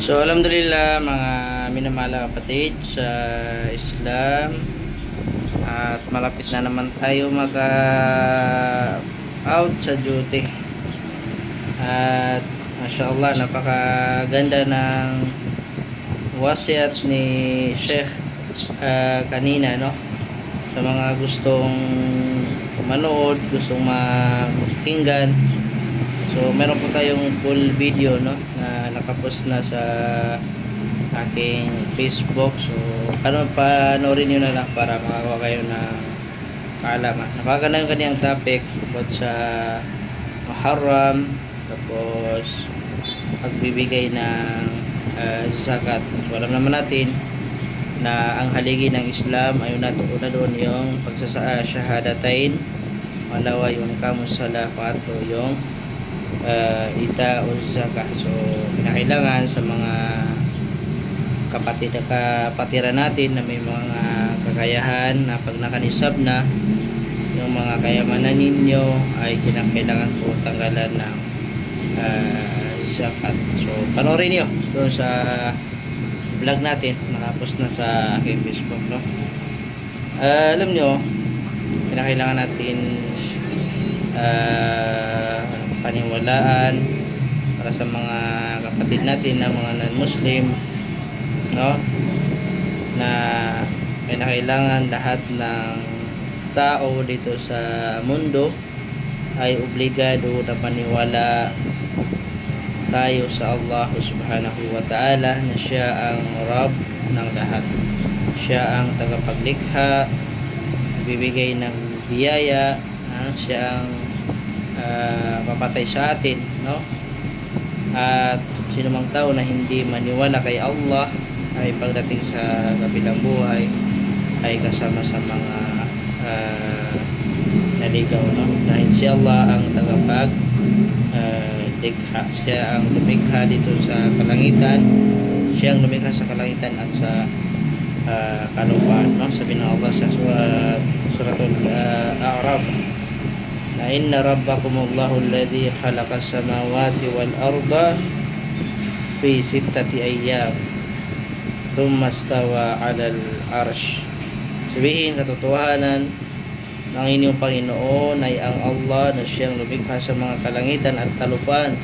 So alhamdulillah mga minamahal kapatid sa Islam, at malapit na naman tayo maka out sa duty. At mashallah, napakaganda ng wasiat ni Sheikh kanina, no, sa mga gustong manood, gustong makinggan. So meron po tayong full video, no, na nakapost na sa aking Facebook. So panoorin nyo na lang para makakuha kayo ng kaalaman. Napakaganda yung kanyang topic about sa Muharram, tapos pagbibigay ng zakat. So alam naman natin na ang haligi ng Islam ay una doon yung pagsasahadatain, malawa yung kamusala, pato yung ita o zakah. So kinakailangan sa mga kapatiran natin na may mga kakayahan na pag nakanisab na yung mga kayamanan ninyo ay kinakailangan po tanggalan ng zakat. So panoorin nyo doon sa vlog natin, nakapost na sa aking Facebook, no. Alam nyo, kinakailangan natin paniwalaan para sa mga kapatid natin na mga non-Muslim, no, na kinakailangan lahat ng tao dito sa mundo ay obligado na paniwala tayo sa Allah subhanahu wa ta'ala na siya ang Rabb ng lahat. Siya ang tagapaglikha, bibigay ng biyaya, siya ang papatay sa atin, no? At sino mang tao na hindi maniwala kay Allah ay pagdating sa kabilang buhay ay kasama sa mga naligaw, no? Dahil si Allah ang tagapag likha. Siya ang lumikha dito sa kalangitan, siya ang lumikha sa kalangitan at sa kalupaan, no? Sabi ng Allah sa suratul A'raf na inna rabbakumullahu alladhi khalaqas samawati wal arda fi sittati ayyam thumma istawa 'alal arsh. Sabihin, katotohanan ng inyong Panginoon ay ang Allah na siyang lumikha sa mga kalangitan at kalupaan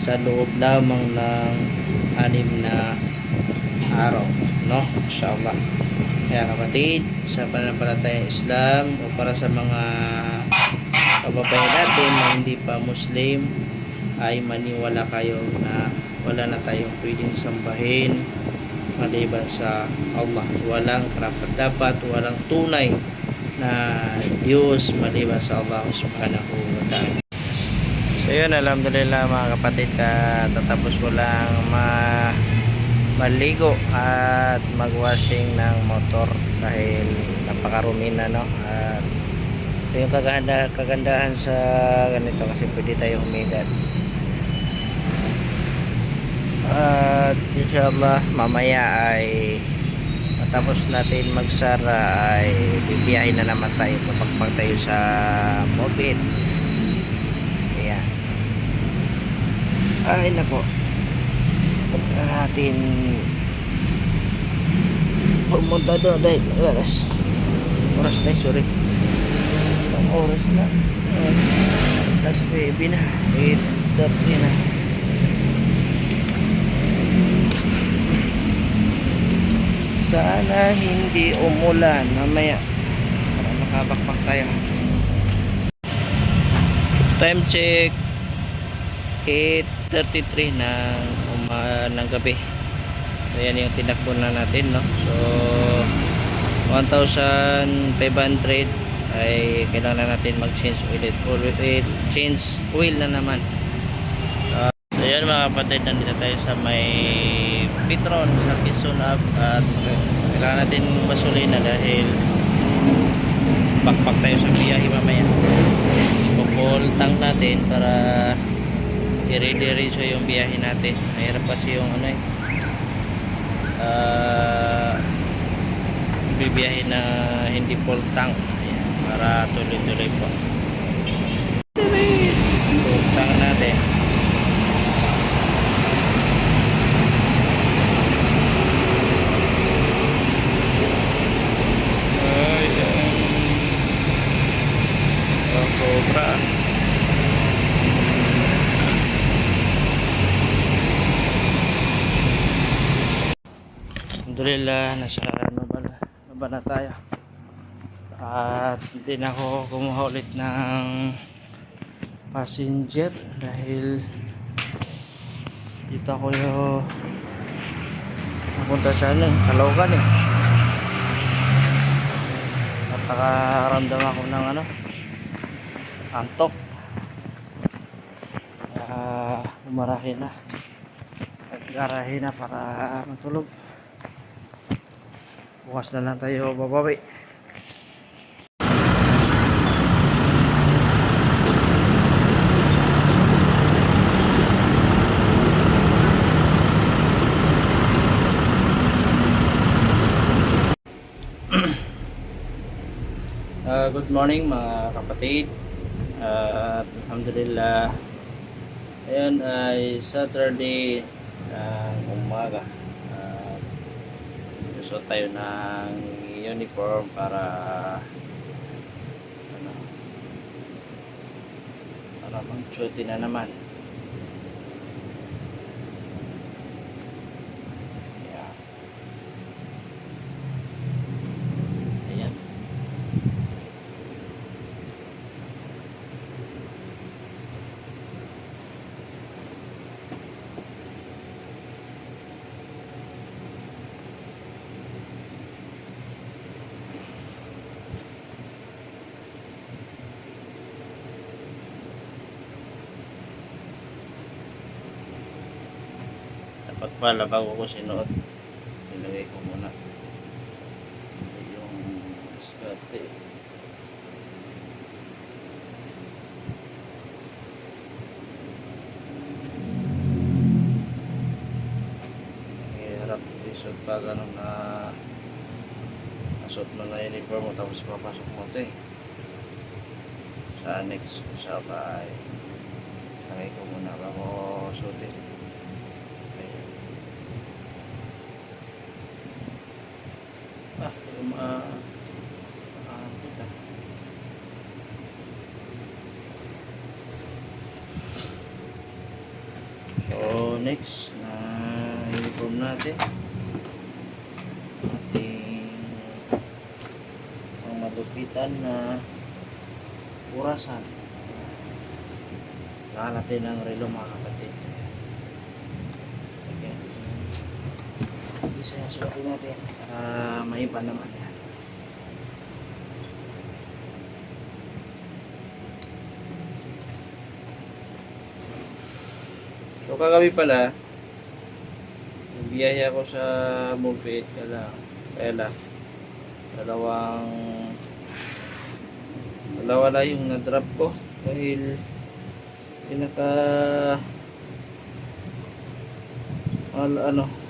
sa loob lamang ng 6 na araw, no? Inshallah. Kaya kapatid, sa pananampalatayang Islam o para sa mga kababayan natin na hindi pa Muslim, ay maniwala kayo na wala na tayong pwedeng sambahin maliban sa Allah. Walang karapat-dapat, walang tunay na Diyos maliban sa Allah subhanahu wa ta'ala. So yun, alhamdulillah mga kapatid, tatapos ko lang maligo at magwashing ng motor dahil napakarumi na, no. At ito yung kagandahan sa ganito kasi pwede tayo humidad. At inshallah mamaya ay matapos natin magsara ay bibiyahin na naman tayo, papagpag tayo sa Mobit. Ayan. Ay nako, natin pumunta doon dahil oras na, sorry, ang oras na last baby na 8:30 na. Sana hindi umulan mamaya para makabakbak tayo. Time check 8:33 ng gabi. So yan yung tinakbo na natin, no. So 1,500 ay kailangan natin mag-change change oil na naman. So yan mga kapatid, nandito tayo sa may Petron sa Quezon Ave at kailangan natin basulina dahil bakbak tayo sa biyahe mamaya. Ipopol tank natin para i-ready yung biyahe natin. Mahirap kasi yung ano bibiyahe na hindi full tank. Ayan, para tuloy-tuloy po. Full tank natin. Alhamdulillah, nasa Nova na tayo. At hindi na ako kumuha ulit ng passenger dahil dito ako yung napunta sa Caloocan at nakaramdam ako ng antok. Umarahin na at garahin na para matulog. Bukas na lang tayo babawi. Good morning mga kapatid. Alhamdulillah, ayan ay Saturday ng umaga. Gusto tayo ng uniform para para mag-duty na naman. Yeah. Ayan. Dapat pala bago ko sinuot, nilagay ko muna yung skate. Hirap isot pa ganun na nasot mo na uniform mo tapos papasok mo ito sa next sa bahay. Nilagay ko muna bago suotin. So next na uniform natin, ating ang malupitan na orasan. Saka natin ang relo mga kapatid. Okay. Isa suotin natin para maiba naman yan. So kagabi pala, biyahe ako sa Mugpit, kaya lang dalawa na yung na-drop ko dahil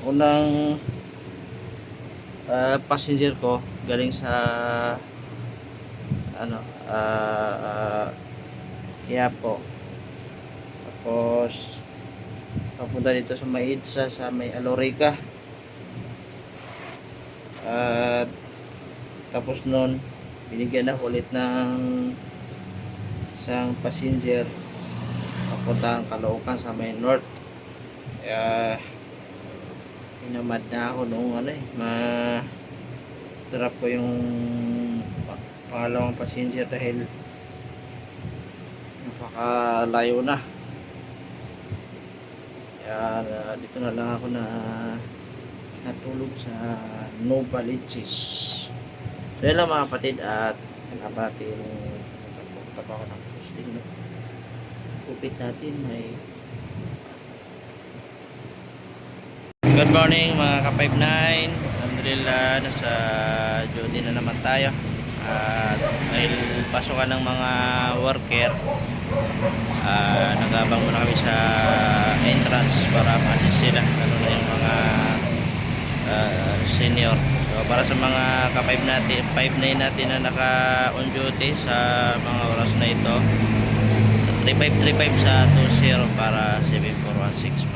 unang passenger ko galing sa Quiapo, tapos papunta dito sa may Idsa, sa may Alorica. At tapos nun binigyan ako ulit ng isang passenger papunta ang Caloocan sa may North. Kaya inamad na ako noong ma-drop ko yung pangalawang passenger dahil napakalayo na. Kaya dito na lang ako natulog sa Nova Liches. So yun lang mga kapatid, at nabati yung tapos ako ng posting upit natin. Good morning mga ka-59. Alhamdulillah, nasa duty na naman tayo. At dahil pasukan ng mga worker, nag-abang muna kami sa entrance para ma-assist sila, lalo na yung mga senior. So para sa mga ka-59 natin na naka-on duty sa mga oras na ito, 3535 sa 20 para 7416